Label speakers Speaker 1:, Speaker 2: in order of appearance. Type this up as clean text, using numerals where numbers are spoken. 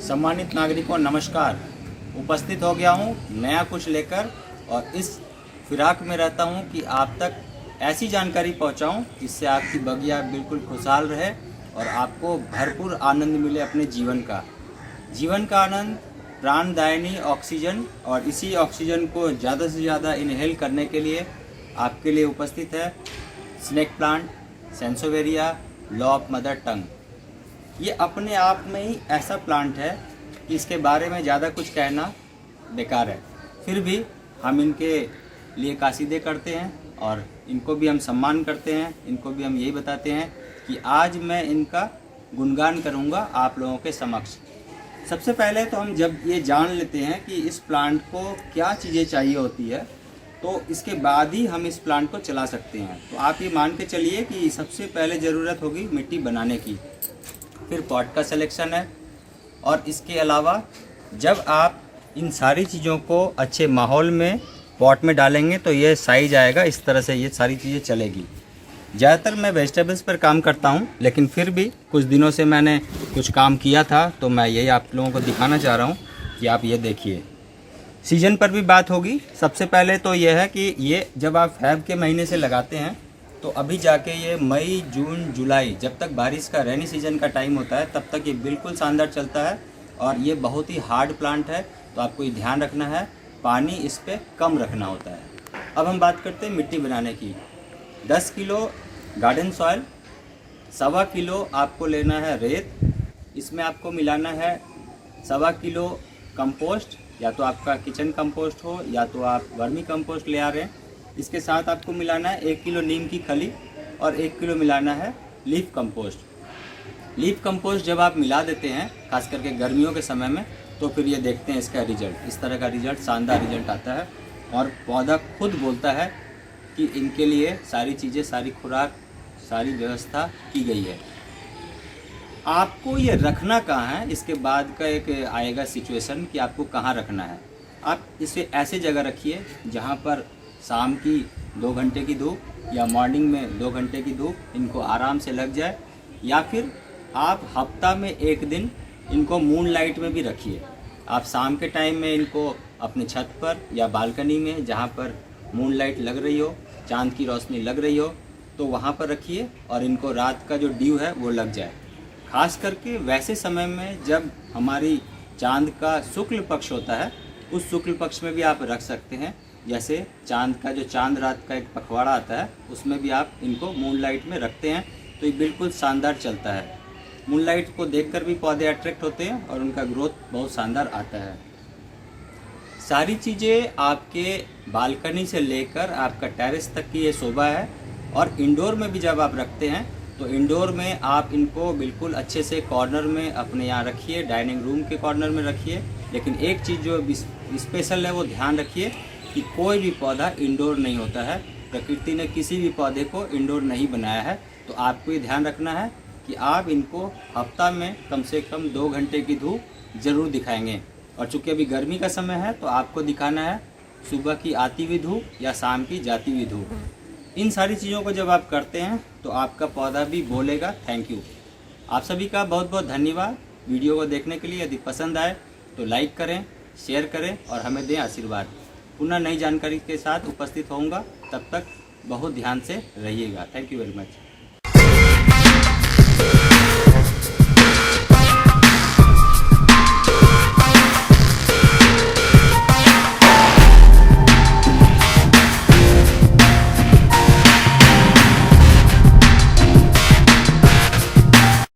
Speaker 1: सम्मानित नागरिकों नमस्कार। उपस्थित हो गया हूँ नया कुछ लेकर और इस फिराक में रहता हूँ कि आप तक ऐसी जानकारी पहुँचाऊँ जिससे आपकी बगिया बिल्कुल खुशहाल रहे और आपको भरपूर आनंद मिले अपने जीवन का आनंद, प्राणदायिनी ऑक्सीजन। और इसी ऑक्सीजन को ज़्यादा से ज़्यादा इनहेल करने के लिए आपके लिए उपस्थित है snake plant sansevieria law of mother tongue. ये अपने आप में ही ऐसा प्लांट है कि इसके बारे में ज़्यादा कुछ कहना बेकार है, फिर भी हम इनके लिए कासीदे करते हैं और इनको भी हम सम्मान करते हैं। इनको भी हम यही बताते हैं कि आज मैं इनका गुणगान करूंगा आप लोगों के समक्ष। सबसे पहले तो हम जब ये जान लेते हैं कि इस प्लांट को क्या चीज़ें चाहिए होती है, तो इसके बाद ही हम इस प्लांट को चला सकते हैं। तो आप ये मान के चलिए कि सबसे पहले ज़रूरत होगी मिट्टी बनाने की, फिर पॉट का सिलेक्शन है। और इसके अलावा जब आप इन सारी चीज़ों को अच्छे माहौल में पॉट में डालेंगे तो ये साइज आएगा, इस तरह से ये सारी चीज़ें चलेगी। ज़्यादातर मैं वेजिटेबल्स पर काम करता हूँ, लेकिन फिर भी कुछ दिनों से मैंने कुछ काम किया था तो मैं यही आप लोगों को दिखाना चाह रहा हूँ कि आप ये देखिए। सीजन पर भी बात होगी। सबसे पहले तो यह है कि ये जब आप फेब के महीने से लगाते हैं तो अभी जाके ये मई जून जुलाई, जब तक बारिश का रेनी सीजन का टाइम होता है तब तक ये बिल्कुल शानदार चलता है। और ये बहुत ही हार्ड प्लांट है, तो आपको ये ध्यान रखना है, पानी इस पर कम रखना होता है। अब हम बात करते हैं मिट्टी बनाने की। 10 किलो गार्डन सॉइल, 1.25 किलो आपको लेना है रेत, इसमें आपको मिलाना है 1.25 किलो कंपोस्ट, या तो आपका किचन कंपोस्ट हो या तो आप वर्मी कंपोस्ट ले आ रहे हैं। इसके साथ आपको मिलाना है 1 किलो नीम की खली और 1 किलो मिलाना है लीफ कंपोस्ट। लीफ कंपोस्ट जब आप मिला देते हैं खास करके गर्मियों के समय में, तो फिर ये देखते हैं इसका रिजल्ट, इस तरह का रिजल्ट, शानदार रिजल्ट आता है। और पौधा खुद बोलता है कि इनके लिए सारी चीज़ें, सारी खुराक, सारी व्यवस्था की गई है। आपको ये रखना कहाँ है, इसके बाद का एक आएगा सिचुएशन कि आपको कहाँ रखना है। आप इसे ऐसे जगह रखिए जहाँ पर शाम की 2 घंटे की धूप या मॉर्निंग में 2 घंटे की धूप इनको आराम से लग जाए, या फिर आप हफ्ता में 1 दिन इनको मून लाइट में भी रखिए। आप शाम के टाइम में इनको अपने छत पर या बालकनी में जहाँ पर मून लाइट लग रही हो, चांद की रोशनी लग रही हो, तो वहाँ पर रखिए और इनको रात का जो ड्यू है वो लग जाए। खास करके वैसे समय में जब हमारी चांद का शुक्ल पक्ष होता है, उस शुक्ल पक्ष में भी आप रख सकते हैं। जैसे चांद का जो चांद रात का एक पखवाड़ा आता है, उसमें भी आप इनको मून लाइट में रखते हैं तो ये बिल्कुल शानदार चलता है। मून लाइट को देखकर भी पौधे अट्रैक्ट होते हैं और उनका ग्रोथ बहुत शानदार आता है। सारी चीज़ें आपके बालकनी से लेकर आपका टेरेस तक की ये शोभा है। और इंडोर में भी जब आप रखते हैं तो इंडोर में आप इनको बिल्कुल अच्छे से कॉर्नर में अपने यहाँ रखिए, डाइनिंग रूम के कॉर्नर में रखिए। लेकिन एक चीज़ जो स्पेशल है वो ध्यान रखिए कि कोई भी पौधा इंडोर नहीं होता है। प्रकृति ने किसी भी पौधे को इंडोर नहीं बनाया है। तो आपको ये ध्यान रखना है कि आप इनको हफ्ता में कम से कम 2 घंटे की धूप ज़रूर दिखाएंगे। और चूँकि अभी गर्मी का समय है तो आपको दिखाना है सुबह की आती हुई धूप या शाम की जाती हुई धूप। इन सारी चीज़ों को जब आप करते हैं तो आपका पौधा भी बोलेगा थैंक यू। आप सभी का बहुत बहुत धन्यवाद वीडियो को देखने के लिए। यदि पसंद आए तो लाइक करें, शेयर करें और हमें दें आशीर्वाद। पुनः नई जानकारी के साथ उपस्थित होऊंगा, तब तक बहुत ध्यान से रहिएगा। Thank you very much.